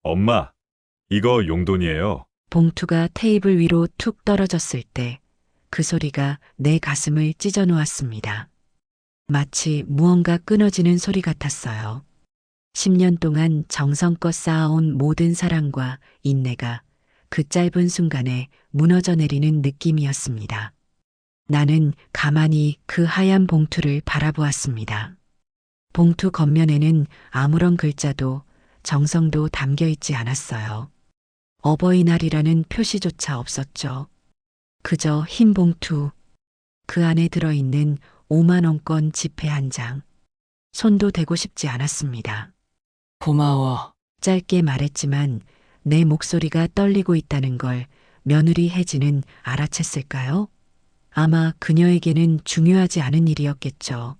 엄마, 이거 용돈이에요. 봉투가 테이블 위로 툭 떨어졌을 때 그 소리가 내 가슴을 찢어 놓았습니다. 마치 무언가 끊어지는 소리 같았어요. 10년 동안 정성껏 쌓아온 모든 사랑과 인내가 그 짧은 순간에 무너져 내리는 느낌이었습니다. 나는 가만히 그 하얀 봉투를 바라보았습니다. 봉투 겉면에는 아무런 글자도 정성도 담겨 있지 않았어요. 어버이날이라는 표시조차 없었죠. 그저 흰 봉투, 그 안에 들어있는 5만 원권 지폐 한 장. 손도 대고 싶지 않았습니다. 고마워. 짧게 말했지만 내 목소리가 떨리고 있다는 걸 며느리 혜진은 알아챘을까요? 아마 그녀에게는 중요하지 않은 일이었겠죠.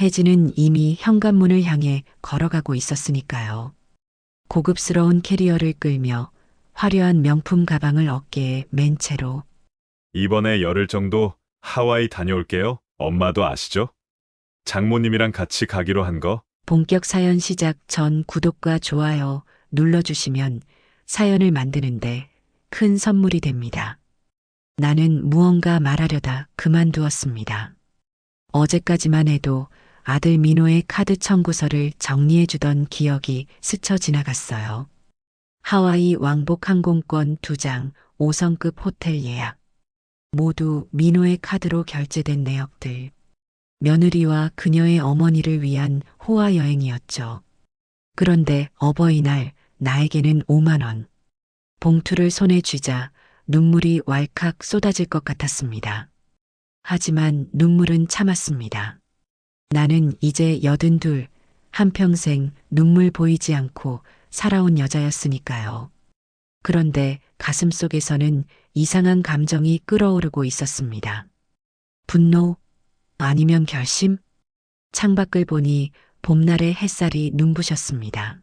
혜진은 이미 현관문을 향해 걸어가고 있었으니까요. 고급스러운 캐리어를 끌며 화려한 명품 가방을 어깨에 맨 채로. 이번에 열흘 정도 하와이 다녀올게요. 엄마도 아시죠? 장모님이랑 같이 가기로 한 거. 본격 사연 시작 전 구독과 좋아요 눌러주시면 사연을 만드는데 큰 선물이 됩니다. 나는 무언가 말하려다 그만두었습니다. 어제까지만 해도 아들 민호의 카드 청구서를 정리해주던 기억이 스쳐 지나갔어요. 하와이 왕복 항공권 2장, 5성급 호텔 예약. 모두 민호의 카드로 결제된 내역들. 며느리와 그녀의 어머니를 위한 호화 여행이었죠. 그런데 어버이날 나에게는 5만 원. 봉투를 손에 쥐자 눈물이 왈칵 쏟아질 것 같았습니다. 하지만 눈물은 참았습니다. 나는 이제 82, 한평생 눈물 보이지 않고 살아온 여자였으니까요. 그런데 가슴 속에서는 이상한 감정이 끓어오르고 있었습니다. 분노? 아니면 결심? 창밖을 보니 봄날의 햇살이 눈부셨습니다.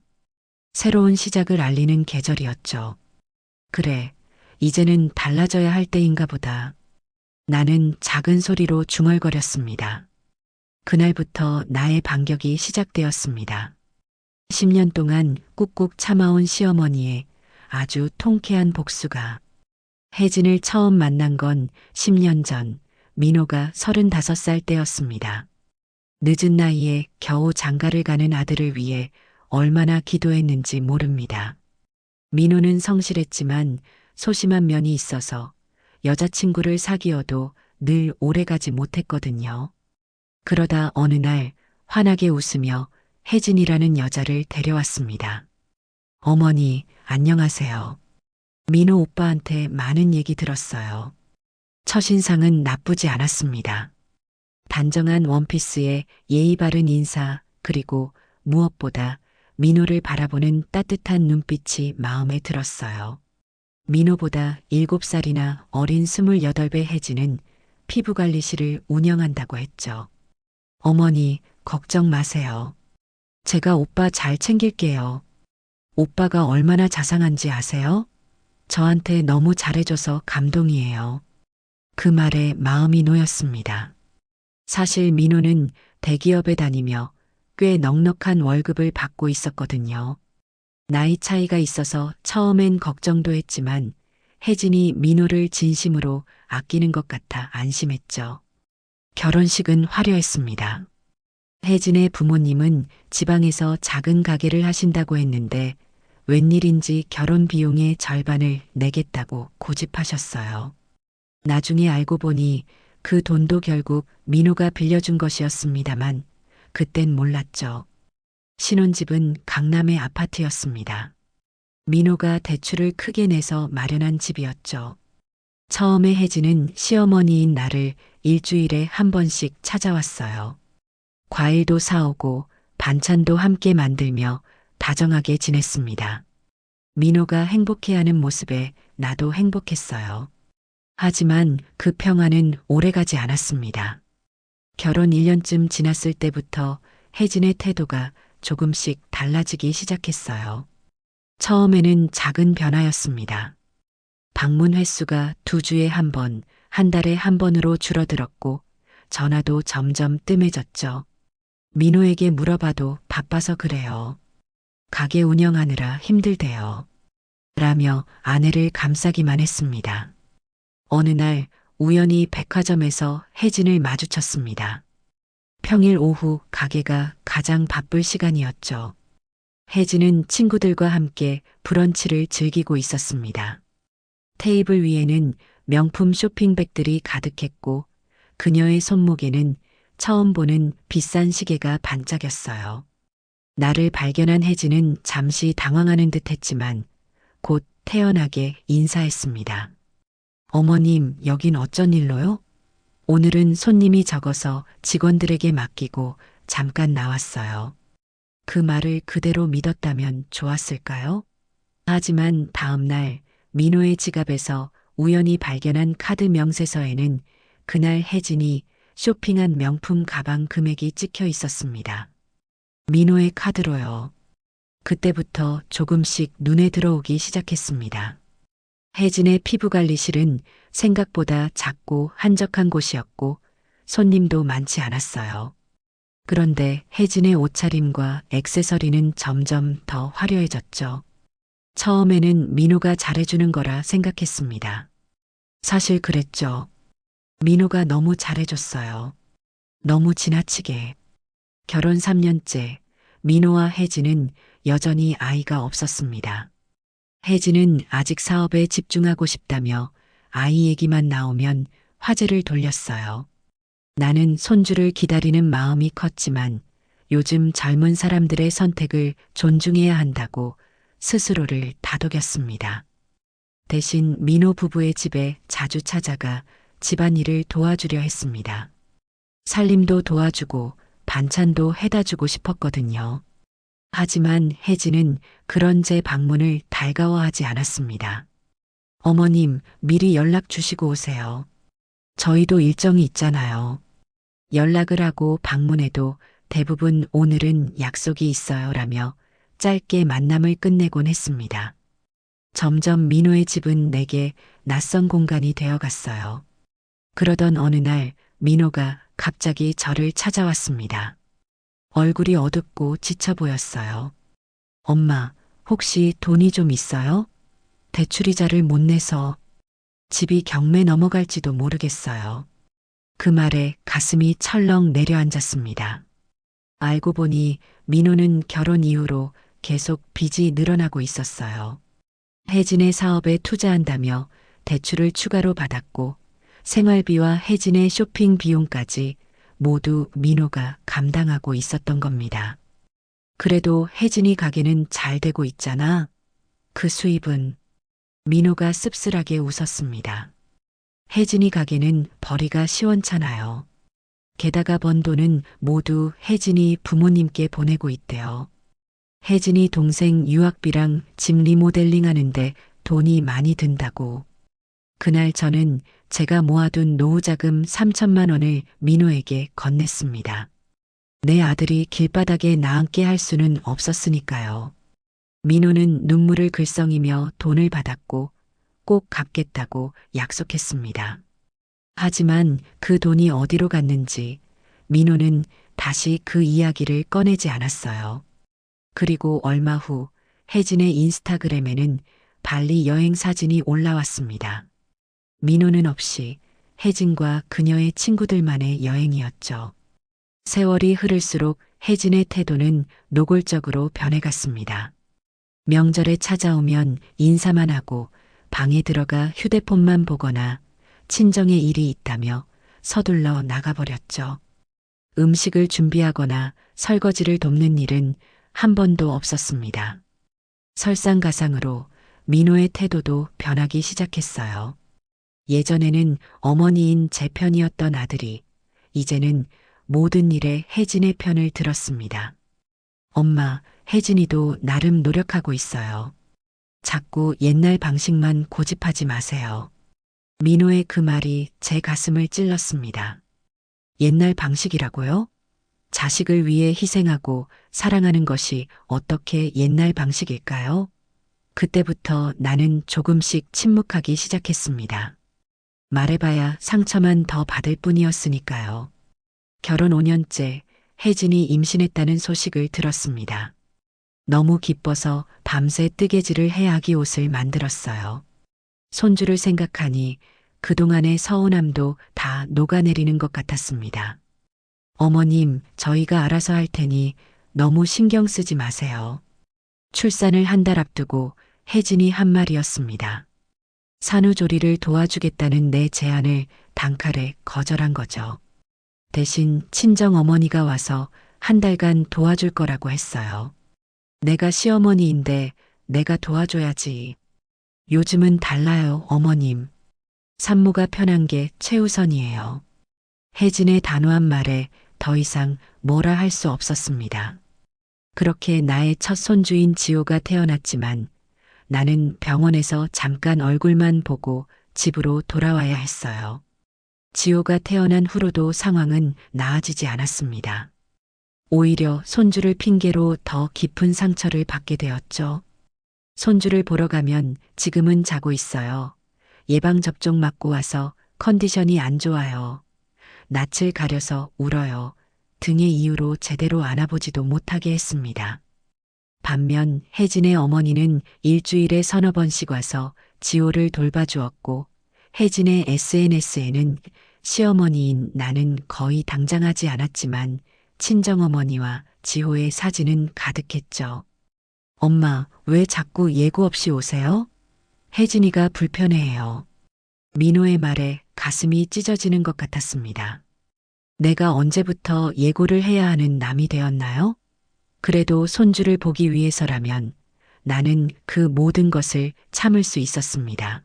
새로운 시작을 알리는 계절이었죠. 그래, 이제는 달라져야 할 때인가 보다. 나는 작은 소리로 중얼거렸습니다. 그날부터 나의 반격이 시작되었습니다. 10년 동안 꾹꾹 참아온 시어머니의 아주 통쾌한 복수가. 혜진을 처음 만난 건 10년 전 민호가 35살 때였습니다. 늦은 나이에 겨우 장가를 가는 아들을 위해 얼마나 기도했는지 모릅니다. 민호는 성실했지만 소심한 면이 있어서 여자친구를 사귀어도 늘 오래가지 못했거든요. 그러다 어느 날 환하게 웃으며 혜진이라는 여자를 데려왔습니다. 어머니, 안녕하세요. 민호 오빠한테 많은 얘기 들었어요. 첫인상은 나쁘지 않았습니다. 단정한 원피스에 예의 바른 인사, 그리고 무엇보다 민호를 바라보는 따뜻한 눈빛이 마음에 들었어요. 민호보다 7살이나 어린 28배 혜진은 피부관리실을 운영한다고 했죠. 어머니, 걱정 마세요. 제가 오빠 잘 챙길게요. 오빠가 얼마나 자상한지 아세요? 저한테 너무 잘해줘서 감동이에요. 그 말에 마음이 놓였습니다. 사실 민호는 대기업에 다니며 꽤 넉넉한 월급을 받고 있었거든요. 나이 차이가 있어서 처음엔 걱정도 했지만 혜진이 민호를 진심으로 아끼는 것 같아 안심했죠. 결혼식은 화려했습니다. 혜진의 부모님은 지방에서 작은 가게를 하신다고 했는데 웬일인지 결혼 비용의 절반을 내겠다고 고집하셨어요. 나중에 알고 보니 그 돈도 결국 민호가 빌려준 것이었습니다만 그땐 몰랐죠. 신혼집은 강남의 아파트였습니다. 민호가 대출을 크게 내서 마련한 집이었죠. 처음에 혜진은 시어머니인 나를 일주일에 한 번씩 찾아왔어요. 과일도 사오고 반찬도 함께 만들며 다정하게 지냈습니다. 민호가 행복해하는 모습에 나도 행복했어요. 하지만 그 평화는 오래가지 않았습니다. 결혼 1년쯤 지났을 때부터 혜진의 태도가 조금씩 달라지기 시작했어요. 처음에는 작은 변화였습니다. 방문 횟수가 2주에 한 번, 한 달에 한 번으로 줄어들었고 전화도 점점 뜸해졌죠. 민호에게 물어봐도 바빠서 그래요. 가게 운영하느라 힘들대요. 라며 아내를 감싸기만 했습니다. 어느 날 우연히 백화점에서 혜진을 마주쳤습니다. 평일 오후 가게가 가장 바쁠 시간이었죠. 혜진은 친구들과 함께 브런치를 즐기고 있었습니다. 테이블 위에는 명품 쇼핑백들이 가득했고 그녀의 손목에는 처음 보는 비싼 시계가 반짝였어요. 나를 발견한 혜진은 잠시 당황하는 듯 했지만 곧 태연하게 인사했습니다. 어머님, 여긴 어쩐 일로요? 오늘은 손님이 적어서 직원들에게 맡기고 잠깐 나왔어요. 그 말을 그대로 믿었다면 좋았을까요? 하지만 다음 날 민호의 지갑에서 우연히 발견한 카드 명세서에는 그날 혜진이 쇼핑한 명품 가방 금액이 찍혀 있었습니다. 민호의 카드로요. 그때부터 조금씩 눈에 들어오기 시작했습니다. 혜진의 피부관리실은 생각보다 작고 한적한 곳이었고 손님도 많지 않았어요. 그런데 혜진의 옷차림과 액세서리는 점점 더 화려해졌죠. 처음에는 민호가 잘해주는 거라 생각했습니다. 사실 그랬죠. 민호가 너무 잘해줬어요. 너무 지나치게. 결혼 3년째 민호와 혜진은 여전히 아이가 없었습니다. 혜진은 아직 사업에 집중하고 싶다며 아이 얘기만 나오면 화제를 돌렸어요. 나는 손주를 기다리는 마음이 컸지만 요즘 젊은 사람들의 선택을 존중해야 한다고 스스로를 다독였습니다. 대신 민호 부부의 집에 자주 찾아가 집안일을 도와주려 했습니다. 살림도 도와주고 반찬도 해다 주고 싶었거든요. 하지만 혜진은 그런 제 방문을 달가워하지 않았습니다. 어머님, 미리 연락 주시고 오세요. 저희도 일정이 있잖아요. 연락을 하고 방문해도 대부분 오늘은 약속이 있어요 라며 짧게 만남을 끝내곤 했습니다. 점점 민호의 집은 내게 낯선 공간이 되어갔어요. 그러던 어느 날 민호가 갑자기 저를 찾아왔습니다. 얼굴이 어둡고 지쳐 보였어요. 엄마, 혹시 돈이 좀 있어요? 대출이자를 못 내서 집이 경매 넘어갈지도 모르겠어요. 그 말에 가슴이 철렁 내려앉았습니다. 알고 보니 민호는 결혼 이후로 계속 빚이 늘어나고 있었어요. 혜진의 사업에 투자한다며 대출을 추가로 받았고 생활비와 혜진의 쇼핑 비용까지 모두 민호가 감당하고 있었던 겁니다. 그래도 혜진이 가게는 잘 되고 있잖아. 그 수입은 민호가 씁쓸하게 웃었습니다. 혜진이 가게는 벌이가 시원찮아요. 게다가 번 돈은 모두 혜진이 부모님께 보내고 있대요. 혜진이 동생 유학비랑 집 리모델링 하는데 돈이 많이 든다고. 그날 저는 제가 모아둔 노후자금 3천만 원을 민호에게 건넸습니다. 내 아들이 길바닥에 나앉게 할 수는 없었으니까요. 민호는 눈물을 글썽이며 돈을 받았고 꼭 갚겠다고 약속했습니다. 하지만 그 돈이 어디로 갔는지 민호는 다시 그 이야기를 꺼내지 않았어요. 그리고 얼마 후 혜진의 인스타그램에는 발리 여행 사진이 올라왔습니다. 민호는 없이 혜진과 그녀의 친구들만의 여행이었죠. 세월이 흐를수록 혜진의 태도는 노골적으로 변해갔습니다. 명절에 찾아오면 인사만 하고 방에 들어가 휴대폰만 보거나 친정에 일이 있다며 서둘러 나가버렸죠. 음식을 준비하거나 설거지를 돕는 일은 한 번도 없었습니다. 설상가상으로 민호의 태도도 변하기 시작했어요. 예전에는 어머니인 제 편이었던 아들이 이제는 모든 일에 혜진의 편을 들었습니다. 엄마, 혜진이도 나름 노력하고 있어요. 자꾸 옛날 방식만 고집하지 마세요. 민호의 그 말이 제 가슴을 찔렀습니다. 옛날 방식이라고요? 자식을 위해 희생하고 사랑하는 것이 어떻게 옛날 방식일까요? 그때부터 나는 조금씩 침묵하기 시작했습니다. 말해봐야 상처만 더 받을 뿐이었으니까요. 결혼 5년째 혜진이 임신했다는 소식을 들었습니다. 너무 기뻐서 밤새 뜨개질을 해아기 옷을 만들었어요. 손주를 생각하니 그동안의 서운함도 다 녹아내리는 것 같았습니다. 어머님, 저희가 알아서 할 테니 너무 신경 쓰지 마세요. 출산을 한 달 앞두고 혜진이 한 말이었습니다. 산후조리를 도와주겠다는 내 제안을 단칼에 거절한 거죠. 대신 친정 어머니가 와서 한 달간 도와줄 거라고 했어요. 내가 시어머니인데 내가 도와줘야지. 요즘은 달라요, 어머님. 산모가 편한 게 최우선이에요. 혜진의 단호한 말에 더 이상 뭐라 할 수 없었습니다. 그렇게 나의 첫 손주인 지호가 태어났지만 나는 병원에서 잠깐 얼굴만 보고 집으로 돌아와야 했어요. 지호가 태어난 후로도 상황은 나아지지 않았습니다. 오히려 손주를 핑계로 더 깊은 상처를 받게 되었죠. 손주를 보러 가면 지금은 자고 있어요. 예방접종 맞고 와서 컨디션이 안 좋아요. 낯을 가려서 울어요. 등의 이유로 제대로 안아보지도 못하게 했습니다. 반면 혜진의 어머니는 일주일에 서너 번씩 와서 지호를 돌봐주었고 혜진의 SNS에는 시어머니인 나는 거의 당장하지 않았지만 친정어머니와 지호의 사진은 가득했죠. 엄마, 왜 자꾸 예고 없이 오세요? 혜진이가 불편해해요. 민호의 말에 가슴이 찢어지는 것 같았습니다. 내가 언제부터 예고를 해야 하는 남이 되었나요? 그래도 손주를 보기 위해서라면 나는 그 모든 것을 참을 수 있었습니다.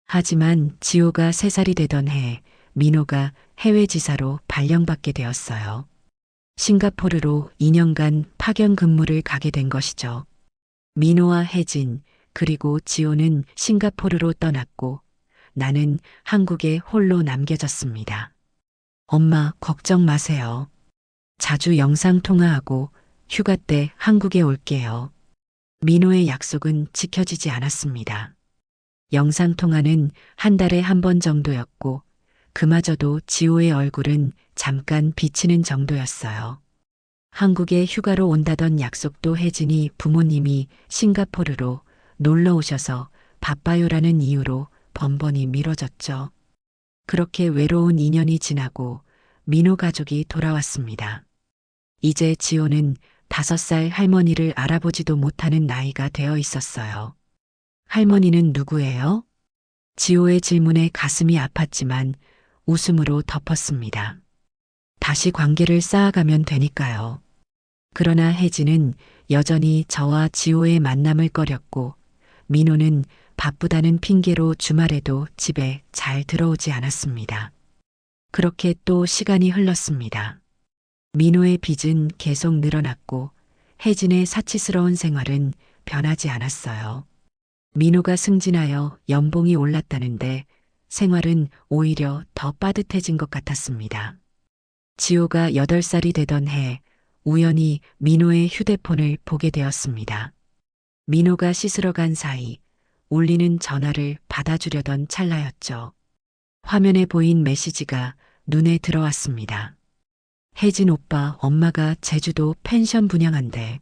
하지만 지호가 3살이 되던 해 민호가 해외 지사로 발령받게 되었어요. 싱가포르로 2년간 파견 근무를 가게 된 것이죠. 민호와 혜진 그리고 지호는 싱가포르로 떠났고 나는 한국에 홀로 남겨졌습니다. 엄마, 걱정 마세요. 자주 영상통화하고 휴가 때 한국에 올게요. 민호의 약속은 지켜지지 않았습니다. 영상통화는 한 달에 한 번 정도였고 그마저도 지호의 얼굴은 잠깐 비치는 정도였어요. 한국에 휴가로 온다던 약속도 혜진이 부모님이 싱가포르로 놀러 오셔서 바빠요라는 이유로 번번이 미뤄졌죠. 그렇게 외로운 2년이 지나고 민호 가족이 돌아왔습니다. 이제 지호는 5살 할머니를 알아보지도 못하는 나이가 되어 있었어요. 할머니는 누구예요? 지호의 질문에 가슴이 아팠지만 웃음으로 덮었습니다. 다시 관계를 쌓아가면 되니까요. 그러나 혜진은 여전히 저와 지호의 만남을 꺼렸고 민호는 바쁘다는 핑계로 주말에도 집에 잘 들어오지 않았습니다. 그렇게 또 시간이 흘렀습니다. 민호의 빚은 계속 늘어났고 혜진의 사치스러운 생활은 변하지 않았어요. 민호가 승진하여 연봉이 올랐다는데 생활은 오히려 더 빠듯해진 것 같았습니다. 지호가 8살이 되던 해 우연히 민호의 휴대폰을 보게 되었습니다. 민호가 씻으러 간 사이 울리는 전화를 받아주려던 찰나였죠. 화면에 보인 메시지가 눈에 들어왔습니다. 혜진 오빠, 엄마가 제주도 펜션 분양한대.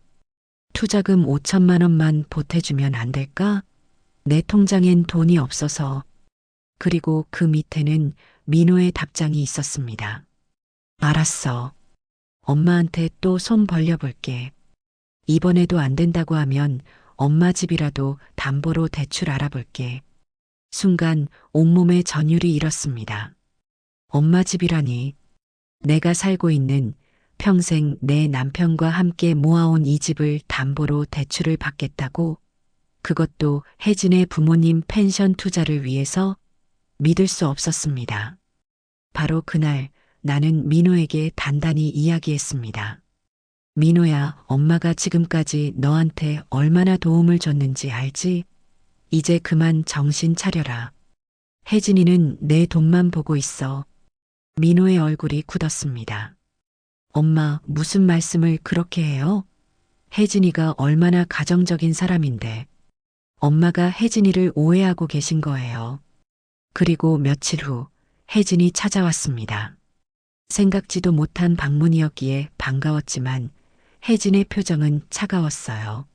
투자금 5천만 원만 보태주면 안 될까? 내 통장엔 돈이 없어서. 그리고 그 밑에는 민호의 답장이 있었습니다. 알았어. 엄마한테 또 손 벌려볼게. 이번에도 안 된다고 하면 엄마 집이라도 담보로 대출 알아볼게. 순간 온몸에 전율이 일었습니다. 엄마 집이라니. 내가 살고 있는 평생 내 남편과 함께 모아온 이 집을 담보로 대출을 받겠다고? 그것도 혜진의 부모님 펜션 투자를 위해서? 믿을 수 없었습니다. 바로 그날 나는 민호에게 단단히 이야기했습니다. 민호야, 엄마가 지금까지 너한테 얼마나 도움을 줬는지 알지? 이제 그만 정신 차려라. 혜진이는 내 돈만 보고 있어. 민호의 얼굴이 굳었습니다. 엄마, 무슨 말씀을 그렇게 해요? 혜진이가 얼마나 가정적인 사람인데. 엄마가 혜진이를 오해하고 계신 거예요. 그리고 며칠 후 혜진이 찾아왔습니다. 생각지도 못한 방문이었기에 반가웠지만 혜진의 표정은 차가웠어요.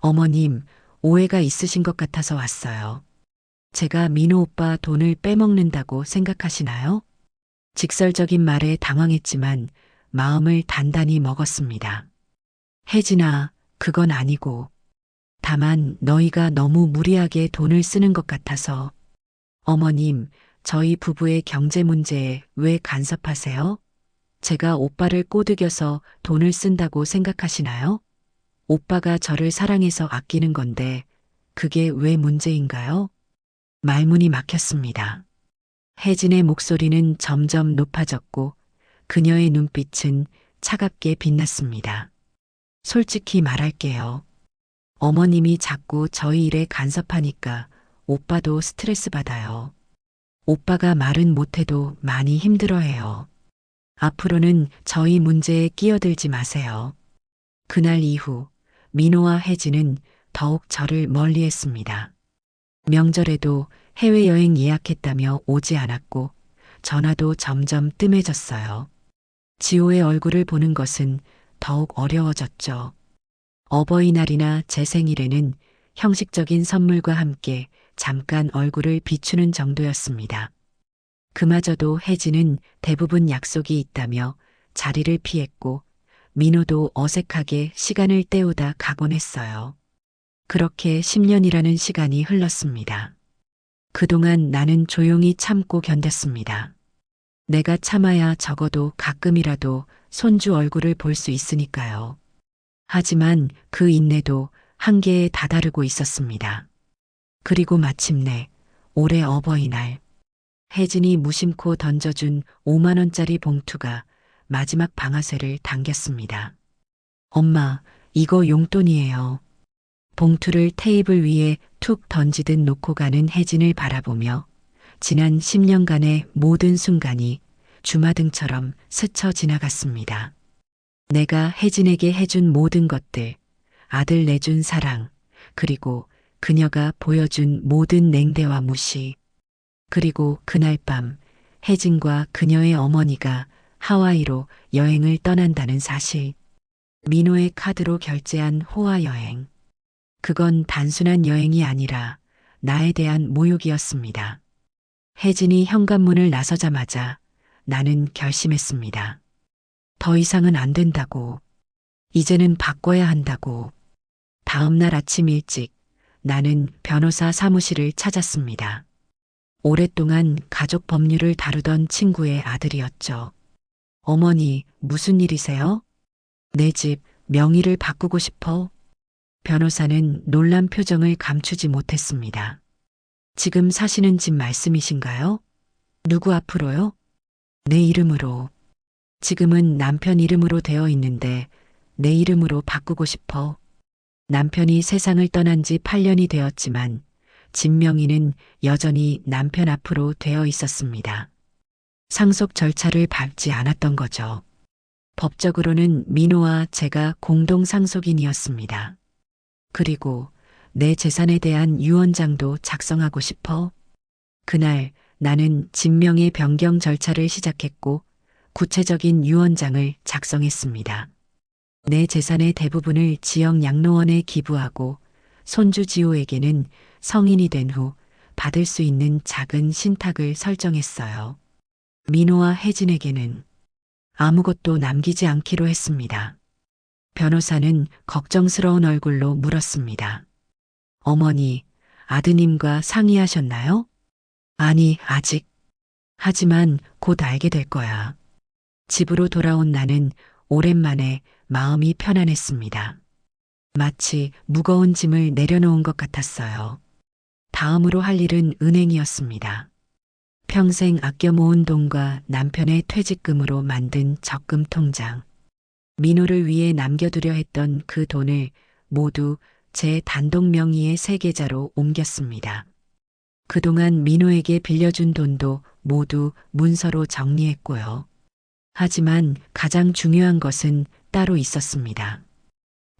어머님, 오해가 있으신 것 같아서 왔어요. 제가 민호 오빠 돈을 빼먹는다고 생각하시나요? 직설적인 말에 당황했지만 마음을 단단히 먹었습니다. 혜진아, 그건 아니고. 다만 너희가 너무 무리하게 돈을 쓰는 것 같아서. 어머님, 저희 부부의 경제 문제에 왜 간섭하세요? 제가 오빠를 꼬드겨서 돈을 쓴다고 생각하시나요? 오빠가 저를 사랑해서 아끼는 건데 그게 왜 문제인가요? 말문이 막혔습니다. 혜진의 목소리는 점점 높아졌고 그녀의 눈빛은 차갑게 빛났습니다. 솔직히 말할게요. 어머님이 자꾸 저희 일에 간섭하니까 오빠도 스트레스 받아요. 오빠가 말은 못해도 많이 힘들어해요. 앞으로는 저희 문제에 끼어들지 마세요. 그날 이후 민호와 혜진은 더욱 저를 멀리했습니다. 명절에도 해외여행 예약했다며 오지 않았고 전화도 점점 뜸해졌어요. 지호의 얼굴을 보는 것은 더욱 어려워졌죠. 어버이날이나 제 생일에는 형식적인 선물과 함께 잠깐 얼굴을 비추는 정도였습니다. 그마저도 혜진은 대부분 약속이 있다며 자리를 피했고 민호도 어색하게 시간을 때우다 가곤 했어요. 그렇게 10년이라는 시간이 흘렀습니다. 그동안 나는 조용히 참고 견뎠습니다. 내가 참아야 적어도 가끔이라도 손주 얼굴을 볼 수 있으니까요. 하지만 그 인내도 한계에 다다르고 있었습니다. 그리고 마침내 올해 어버이날 혜진이 무심코 던져준 5만 원짜리 봉투가 마지막 방아쇠를 당겼습니다. 엄마, 이거 용돈이에요. 봉투를 테이블 위에 툭 던지듯 놓고 가는 혜진을 바라보며 지난 10년간의 모든 순간이 주마등처럼 스쳐 지나갔습니다. 내가 혜진에게 해준 모든 것들, 아들 내준 사랑, 그리고 그녀가 보여준 모든 냉대와 무시. 그리고 그날 밤 혜진과 그녀의 어머니가 하와이로 여행을 떠난다는 사실. 민호의 카드로 결제한 호화 여행. 그건 단순한 여행이 아니라 나에 대한 모욕이었습니다. 혜진이 현관문을 나서자마자 나는 결심했습니다. 더 이상은 안 된다고. 이제는 바꿔야 한다고. 다음 날 아침 일찍 나는 변호사 사무실을 찾았습니다. 오랫동안 가족 법률을 다루던 친구의 아들이었죠. 어머니, 무슨 일이세요? 내 집 명의를 바꾸고 싶어? 변호사는 놀란 표정을 감추지 못했습니다. 지금 사시는 집 말씀이신가요? 누구 앞으로요? 내 이름으로. 지금은 남편 이름으로 되어 있는데 내 이름으로 바꾸고 싶어. 남편이 세상을 떠난 지 8년이 되었지만 집 명의는 여전히 남편 앞으로 되어 있었습니다. 상속 절차를 밟지 않았던 거죠. 법적으로는 민호와 제가 공동 상속인이었습니다. 그리고 내 재산에 대한 유언장도 작성하고 싶어. 그날 나는 집명의 변경 절차를 시작했고 구체적인 유언장을 작성했습니다. 내 재산의 대부분을 지역 양로원에 기부하고 손주 지호에게는 성인이 된 후 받을 수 있는 작은 신탁을 설정했어요. 민호와 혜진에게는 아무것도 남기지 않기로 했습니다. 변호사는 걱정스러운 얼굴로 물었습니다. 어머니, 아드님과 상의하셨나요? 아니, 아직. 하지만 곧 알게 될 거야. 집으로 돌아온 나는 오랜만에 마음이 편안했습니다. 마치 무거운 짐을 내려놓은 것 같았어요. 다음으로 할 일은 은행이었습니다. 평생 아껴 모은 돈과 남편의 퇴직금으로 만든 적금 통장. 민호를 위해 남겨두려 했던 그 돈을 모두 제 단독 명의의 세 계좌로 옮겼습니다. 그동안 민호에게 빌려준 돈도 모두 문서로 정리했고요. 하지만 가장 중요한 것은 따로 있었습니다.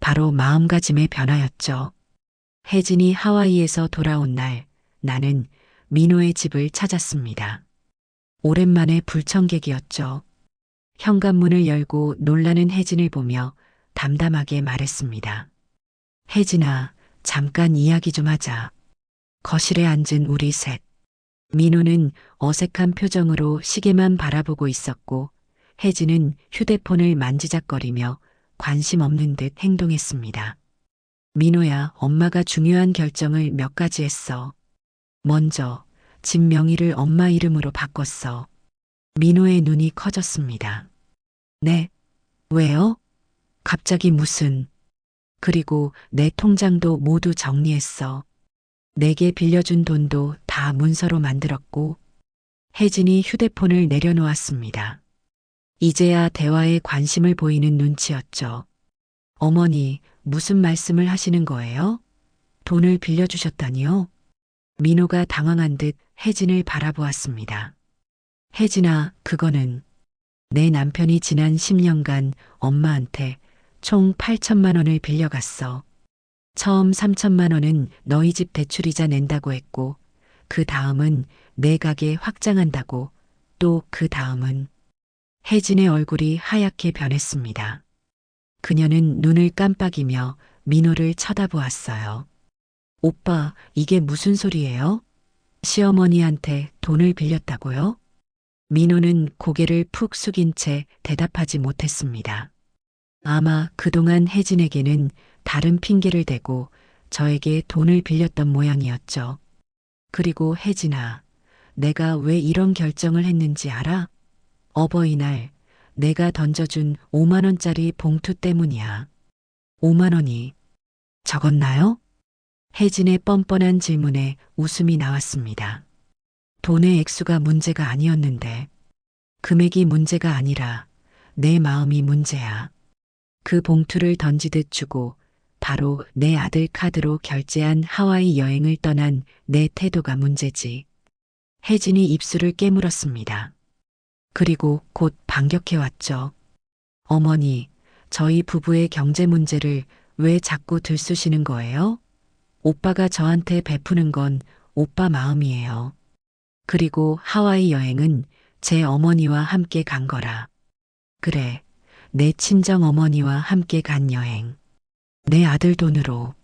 바로 마음가짐의 변화였죠. 혜진이 하와이에서 돌아온 날 나는 민호의 집을 찾았습니다. 오랜만에 불청객이었죠. 현관문을 열고 놀라는 혜진을 보며 담담하게 말했습니다. 혜진아, 잠깐 이야기 좀 하자. 거실에 앉은 우리 셋. 민호는 어색한 표정으로 시계만 바라보고 있었고, 혜진은 휴대폰을 만지작거리며 관심 없는 듯 행동했습니다. 민호야, 엄마가 중요한 결정을 몇 가지 했어. 먼저, 집 명의를 엄마 이름으로 바꿨어. 민호의 눈이 커졌습니다. 네, 왜요? 갑자기 무슨. 그리고 내 통장도 모두 정리했어. 내게 빌려준 돈도 다 문서로 만들었고, 혜진이 휴대폰을 내려놓았습니다. 이제야 대화에 관심을 보이는 눈치였죠. 어머니, 무슨 말씀을 하시는 거예요? 돈을 빌려주셨다니요? 민호가 당황한 듯 혜진을 바라보았습니다. 혜진아, 그거는 내 남편이 지난 10년간 엄마한테 총 8천만 원을 빌려갔어. 처음 3천만 원은 너희 집 대출이자 낸다고 했고, 그 다음은 내 가게 확장한다고, 또 그 다음은. 혜진의 얼굴이 하얗게 변했습니다. 그녀는 눈을 깜빡이며 민호를 쳐다보았어요. 오빠, 이게 무슨 소리예요? 시어머니한테 돈을 빌렸다고요? 민호는 고개를 푹 숙인 채 대답하지 못했습니다. 아마 그동안 혜진에게는 다른 핑계를 대고 저에게 돈을 빌렸던 모양이었죠. 그리고 혜진아, 내가 왜 이런 결정을 했는지 알아? 어버이날 내가 던져준 5만 원짜리 봉투 때문이야. 5만 원이 적었나요? 혜진의 뻔뻔한 질문에 웃음이 나왔습니다. 돈의 액수가 문제가 아니었는데, 금액이 문제가 아니라 내 마음이 문제야. 그 봉투를 던지듯 주고 바로 내 아들 카드로 결제한 하와이 여행을 떠난 내 태도가 문제지. 혜진이 입술을 깨물었습니다. 그리고 곧 반격해왔죠. 어머니, 저희 부부의 경제 문제를 왜 자꾸 들쑤시는 거예요? 오빠가 저한테 베푸는 건 오빠 마음이에요. 그리고 하와이 여행은 제 어머니와 함께 간 거라. 그래, 내 친정 어머니와 함께 간 여행. 내 아들 돈으로.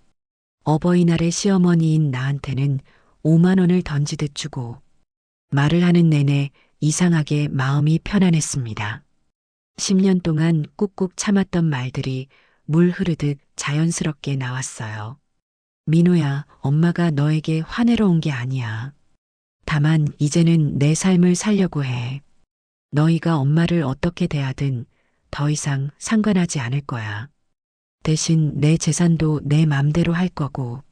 어버이날의 시어머니인 나한테는 5만 원을 던지듯 주고, 말을 하는 내내 이상하게 마음이 편안했습니다. 10년 동안 꾹꾹 참았던 말들이 물 흐르듯 자연스럽게 나왔어요. 민호야, 엄마가 너에게 화내러 온 게 아니야. 다만 이제는 내 삶을 살려고 해. 너희가 엄마를 어떻게 대하든 더 이상 상관하지 않을 거야. 대신 내 재산도 내 맘대로 할 거고.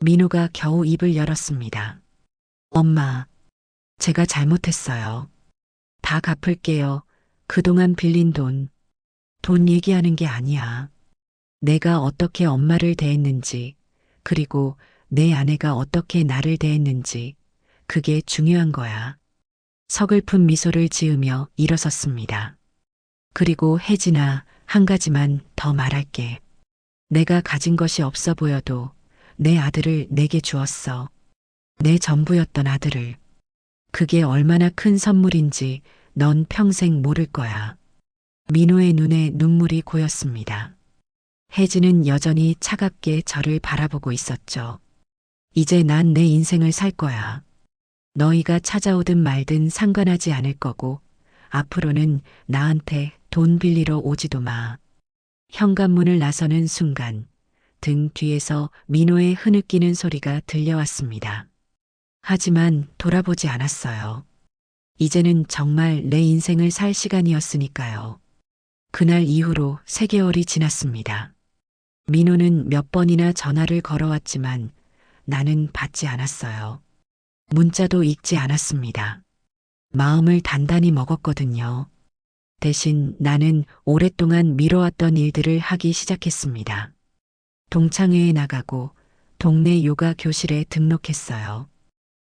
민호가 겨우 입을 열었습니다. 엄마, 제가 잘못했어요. 다 갚을게요. 그동안 빌린 돈. 돈 얘기하는 게 아니야. 내가 어떻게 엄마를 대했는지, 그리고 내 아내가 어떻게 나를 대했는지, 그게 중요한 거야. 서글픈 미소를 지으며 일어섰습니다. 그리고 혜진아, 한 가지만 더 말할게. 내가 가진 것이 없어 보여도 내 아들을 내게 주었어. 내 전부였던 아들을. 그게 얼마나 큰 선물인지 넌 평생 모를 거야. 민호의 눈에 눈물이 고였습니다. 혜진은 여전히 차갑게 저를 바라보고 있었죠. 이제 난 내 인생을 살 거야. 너희가 찾아오든 말든 상관하지 않을 거고, 앞으로는 나한테 돈 빌리러 오지도 마. 현관문을 나서는 순간 등 뒤에서 민호의 흐느끼는 소리가 들려왔습니다. 하지만 돌아보지 않았어요. 이제는 정말 내 인생을 살 시간이었으니까요. 그날 이후로 3개월이 지났습니다. 민호는 몇 번이나 전화를 걸어왔지만 나는 받지 않았어요. 문자도 읽지 않았습니다. 마음을 단단히 먹었거든요. 대신 나는 오랫동안 미뤄왔던 일들을 하기 시작했습니다. 동창회에 나가고 동네 요가 교실에 등록했어요.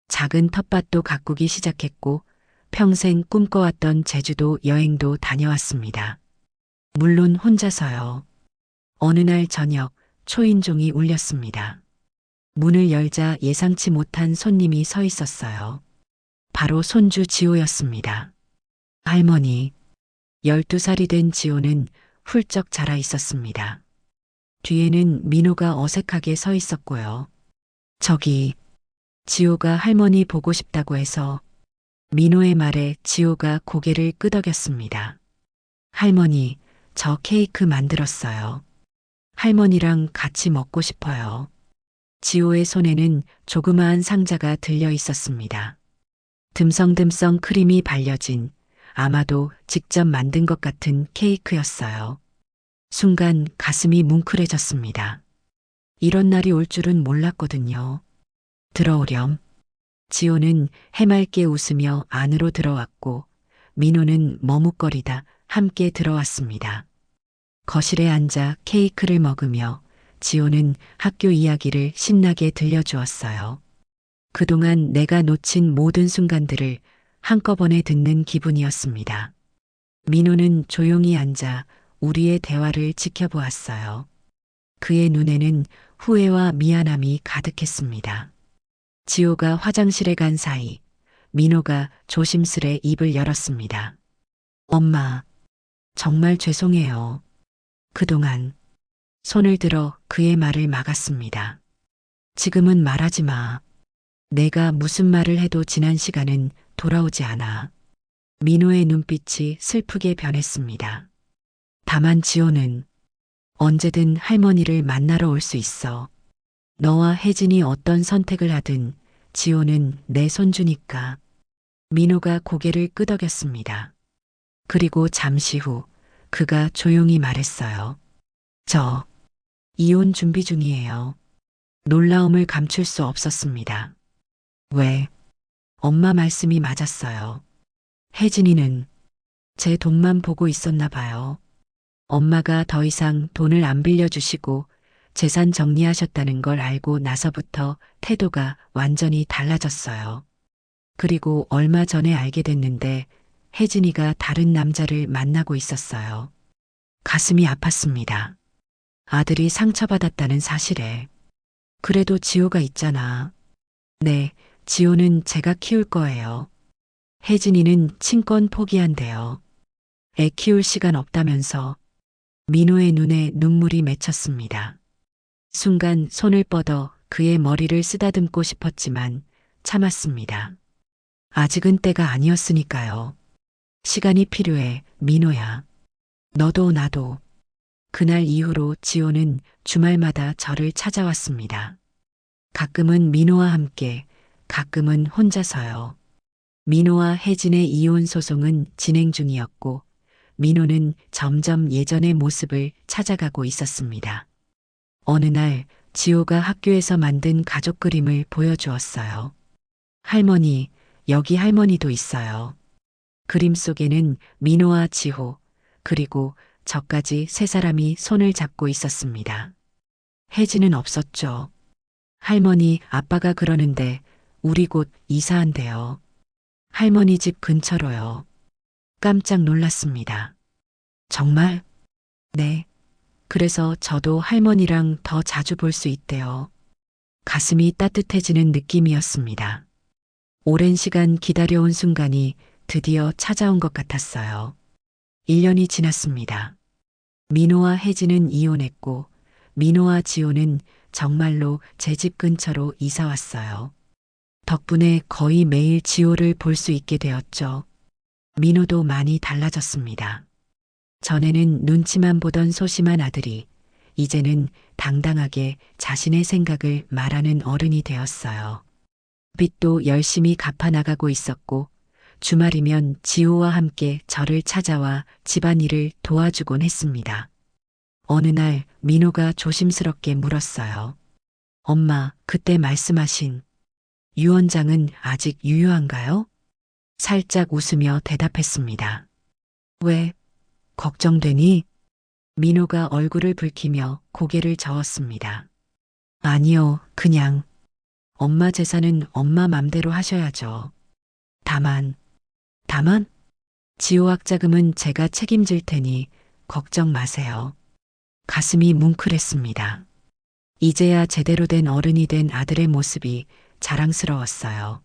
작은 텃밭도 가꾸기 시작했고 평생 꿈꿔왔던 제주도 여행도 다녀왔습니다. 물론 혼자서요. 어느 날 저녁 초인종이 울렸습니다. 문을 열자 예상치 못한 손님이 서 있었어요. 바로 손주 지호였습니다. 할머니, 12살이 된 지호는 훌쩍 자라 있었습니다. 뒤에는 민호가 어색하게 서 있었고요. 저기, 지호가 할머니 보고 싶다고 해서 민호의 말에 지호가 고개를 끄덕였습니다. 할머니, 저 케이크 만들었어요. 할머니랑 같이 먹고 싶어요. 지호의 손에는 조그마한 상자가 들려 있었습니다. 듬성듬성 크림이 발려진 아마도 직접 만든 것 같은 케이크였어요. 순간 가슴이 뭉클해졌습니다. 이런 날이 올 줄은 몰랐거든요. 들어오렴. 지호는 해맑게 웃으며 안으로 들어왔고 민호는 머뭇거리다 함께 들어왔습니다. 거실에 앉아 케이크를 먹으며 지호는 학교 이야기를 신나게 들려주었어요. 그동안 내가 놓친 모든 순간들을 한꺼번에 듣는 기분이었습니다. 민호는 조용히 앉아 우리의 대화를 지켜보았어요. 그의 눈에는 후회와 미안함이 가득했습니다. 지호가 화장실에 간 사이 민호가 조심스레 입을 열었습니다. 엄마, 정말 죄송해요. 그동안 손을 들어 그의 말을 막았습니다. 지금은 말하지 마. 내가 무슨 말을 해도 지난 시간은 돌아오지 않아. 민호의 눈빛이 슬프게 변했습니다. 다만 지호는 언제든 할머니를 만나러 올 수 있어. 너와 혜진이 어떤 선택을 하든 지호는 내 손주니까. 민호가 고개를 끄덕였습니다. 그리고 잠시 후 그가 조용히 말했어요. 저 이혼 준비 중이에요. 놀라움을 감출 수 없었습니다. 왜? 엄마 말씀이 맞았어요. 혜진이는 제 돈만 보고 있었나 봐요. 엄마가 더 이상 돈을 안 빌려주시고 재산 정리하셨다는 걸 알고 나서부터 태도가 완전히 달라졌어요. 그리고 얼마 전에 알게 됐는데 혜진이가 다른 남자를 만나고 있었어요. 가슴이 아팠습니다. 아들이 상처받았다는 사실에. 그래도 지호가 있잖아. 네, 지호는 제가 키울 거예요. 혜진이는 친권 포기한대요. 애 키울 시간 없다면서. 민호의 눈에 눈물이 맺혔습니다. 순간 손을 뻗어 그의 머리를 쓰다듬고 싶었지만 참았습니다. 아직은 때가 아니었으니까요. 시간이 필요해, 민호야. 너도 나도. 그날 이후로 지호는 주말마다 저를 찾아왔습니다. 가끔은 민호와 함께, 가끔은 혼자서요. 민호와 혜진의 이혼 소송은 진행 중이었고, 민호는 점점 예전의 모습을 찾아가고 있었습니다. 어느 날 지호가 학교에서 만든 가족 그림을 보여주었어요. 할머니, 여기 할머니도 있어요. 그림 속에는 민호와 지호, 그리고 저까지 세 사람이 손을 잡고 있었습니다. 혜진은 없었죠. 할머니, 아빠가 그러는데 우리 곧 이사한대요. 할머니 집 근처로요. 깜짝 놀랐습니다. 정말? 네. 그래서 저도 할머니랑 더 자주 볼 수 있대요. 가슴이 따뜻해지는 느낌이었습니다. 오랜 시간 기다려온 순간이 드디어 찾아온 것 같았어요. 1년이 지났습니다. 민호와 혜진은 이혼했고 민호와 지호는 정말로 제 집 근처로 이사 왔어요. 덕분에 거의 매일 지호를 볼 수 있게 되었죠. 민호도 많이 달라졌습니다. 전에는 눈치만 보던 소심한 아들이 이제는 당당하게 자신의 생각을 말하는 어른이 되었어요. 빚도 열심히 갚아나가고 있었고 주말이면 지호와 함께 저를 찾아와 집안일을 도와주곤 했습니다. 어느 날 민호가 조심스럽게 물었어요. 엄마, 그때 말씀하신 유언장은 아직 유효한가요? 살짝 웃으며 대답했습니다. 왜? 걱정되니? 민호가 얼굴을 붉히며 고개를 저었습니다. 아니요, 그냥 엄마 재산은 엄마 맘대로 하셔야죠. 다만 지호학 자금은 제가 책임질 테니 걱정 마세요. 가슴이 뭉클했습니다. 이제야 제대로 된 어른이 된 아들의 모습이 자랑스러웠어요.